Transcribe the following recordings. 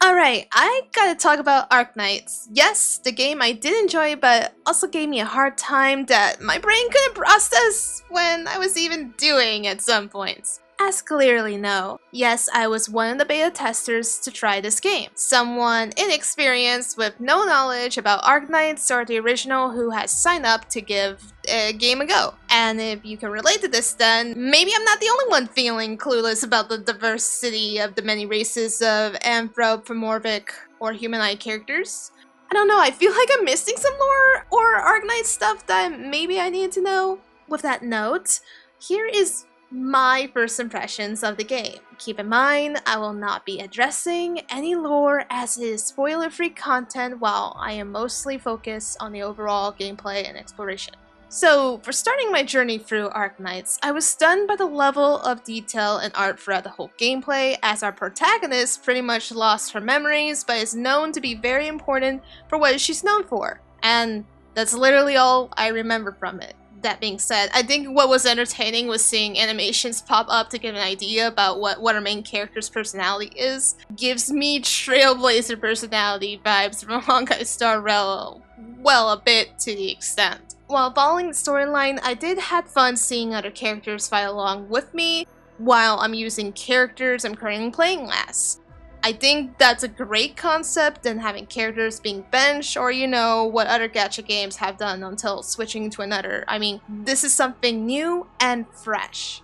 Alright, I gotta talk about Arknights. Yes, the game I did enjoy, but also gave me a hard time that my brain couldn't process when I was even doing at some points. As clearly know, yes, I was one of the beta testers to try this game. Someone inexperienced with no knowledge about Arknights or the original who has signed up to give a game a go. And if you can relate to this, then maybe I'm not the only one feeling clueless about the diversity of the many races of anthropomorphic or humanoid characters. I don't know, I feel like I'm missing some lore or Arknight stuff that maybe I needed to know. With that note, here is my first impressions of the game. Keep in mind, I will not be addressing any lore as it is spoiler-free content while I am mostly focused on the overall gameplay and exploration. So, for starting my journey through Arknights, I was stunned by the level of detail and art throughout the whole gameplay, as our protagonist pretty much lost her memories but is known to be very important for what she's known for. And that's literally all I remember from it. That being said, I think what was entertaining was seeing animations pop up to get an idea about what our main character's personality is. Gives me Trailblazer personality vibes from Honkai Star Rail, well, a bit to the extent. While following the storyline, I did have fun seeing other characters fight along with me while I'm using characters I'm currently playing as. I think that's a great concept than having characters being benched or, you know, what other gacha games have done until switching to another. I mean, this is something new and fresh.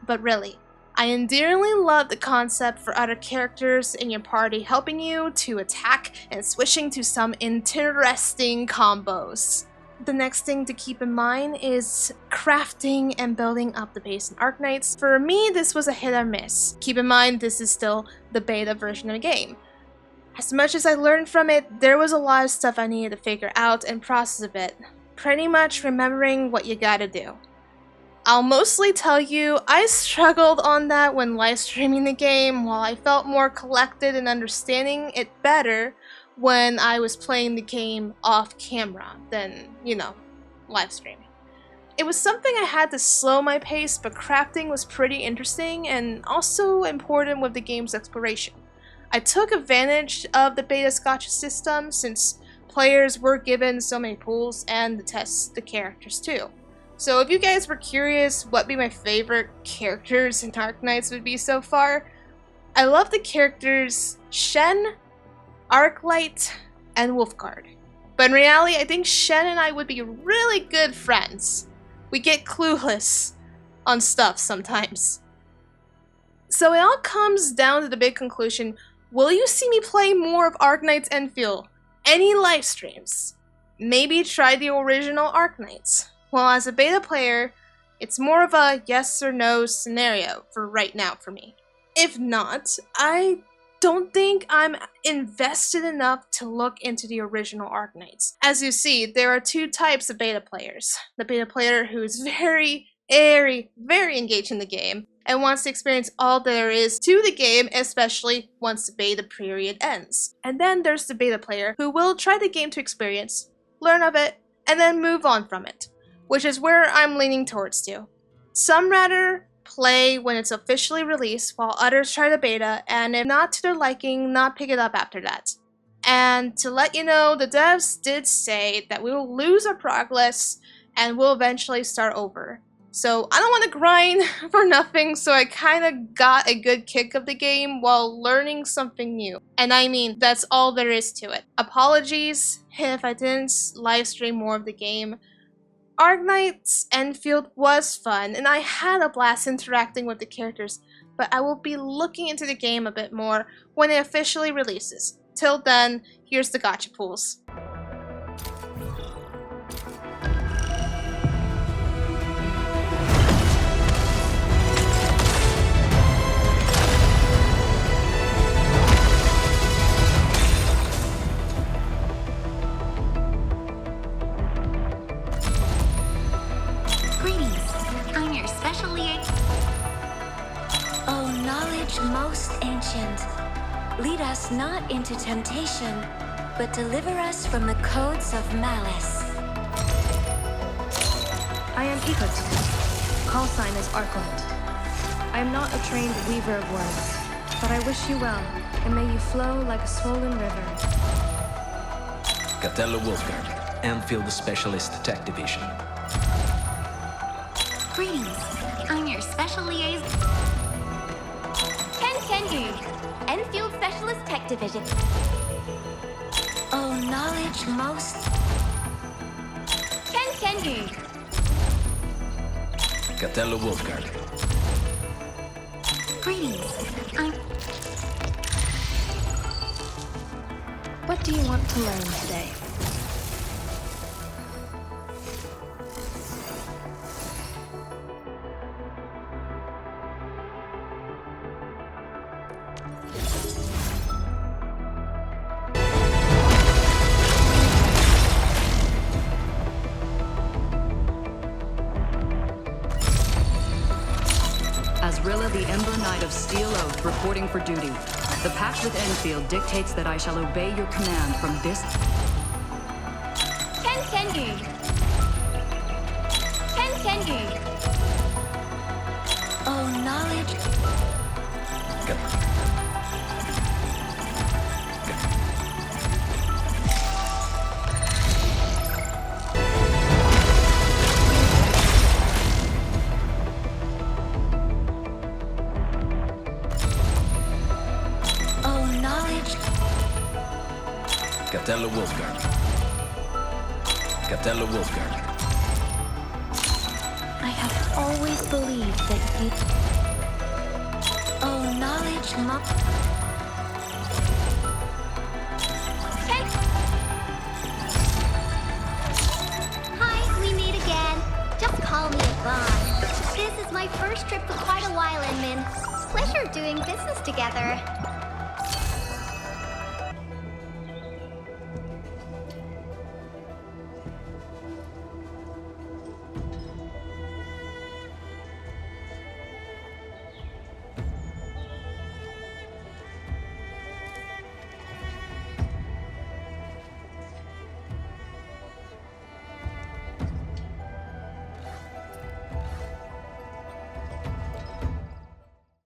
But really, I endearingly love the concept for other characters in your party helping you to attack and switching to some interesting combos. The next thing to keep in mind is crafting and building up the base in Arknights. For me, this was a hit or miss. Keep in mind, this is still the beta version of the game. As much as I learned from it, there was a lot of stuff I needed to figure out and process a bit. Pretty much remembering what you gotta do. I'll mostly tell you, I struggled on that when live streaming the game, while I felt more collected and understanding it better when I was playing the game off camera than, you know, live streaming. It was something I had to slow my pace, but crafting was pretty interesting and also important with the game's exploration. I took advantage of the beta's gacha system since players were given so many pools and to test the characters too. So if you guys were curious what be my favorite characters in Arknights would be so far, I love the characters Shen, Arklight, and Wolfguard. But in reality, I think Shen and I would be really good friends. We get clueless on stuff sometimes. So it all comes down to the big conclusion, will you see me play more of Arknights Endfield? Any live streams? Maybe try the original Arknights. Well, as a beta player, it's more of a yes or no scenario for right now for me. If not, I don't think I'm invested enough to look into the original Arknights. As you see, there are two types of beta players. The beta player who is very engaged in the game and wants to experience all there is to the game, especially once the beta period ends. And then there's the beta player who will try the game to experience, learn of it, and then move on from it, which is where I'm leaning towards too. Some rather play when it's officially released, while others try the beta, and if not to their liking, not pick it up after that. And to let you know, the devs did say that we will lose our progress and we'll eventually start over. So I don't want to grind for nothing, so I kind of got a good kick of the game while learning something new. And I mean, that's all there is to it. Apologies if I didn't live stream more of the game. Arknights Endfield was fun, and I had a blast interacting with the characters, but I will be looking into the game a bit more when it officially releases. Till then, here's the gacha pools. Most ancient, lead us not into temptation, but deliver us from the codes of malice. I am Ikot. Call sign is Arknight. I am not a trained weaver of words, But I wish you well, and may you flow like a swollen river. Capella Wolfguard, Endfield Specialist Tech Division. Greetings. I'm your special liaison. Ken, Enfield Specialist Tech Division. Oh, knowledge most. Ken. Capella Wolfguard. Greetings. I'm... What do you want to learn today? Asrilla the Ember Knight of Steel Oath reporting for duty. The pact with Endfield dictates that I shall obey your command from this... Ken. Oh, knowledge. Oh, knowledge. Capella Wolfguard. Capella Wolfguard. I have always believed that you... Oh, knowledge Hi, we meet again. Just call me Yvonne. This is my first trip for quite a while, Inman. Pleasure doing business together.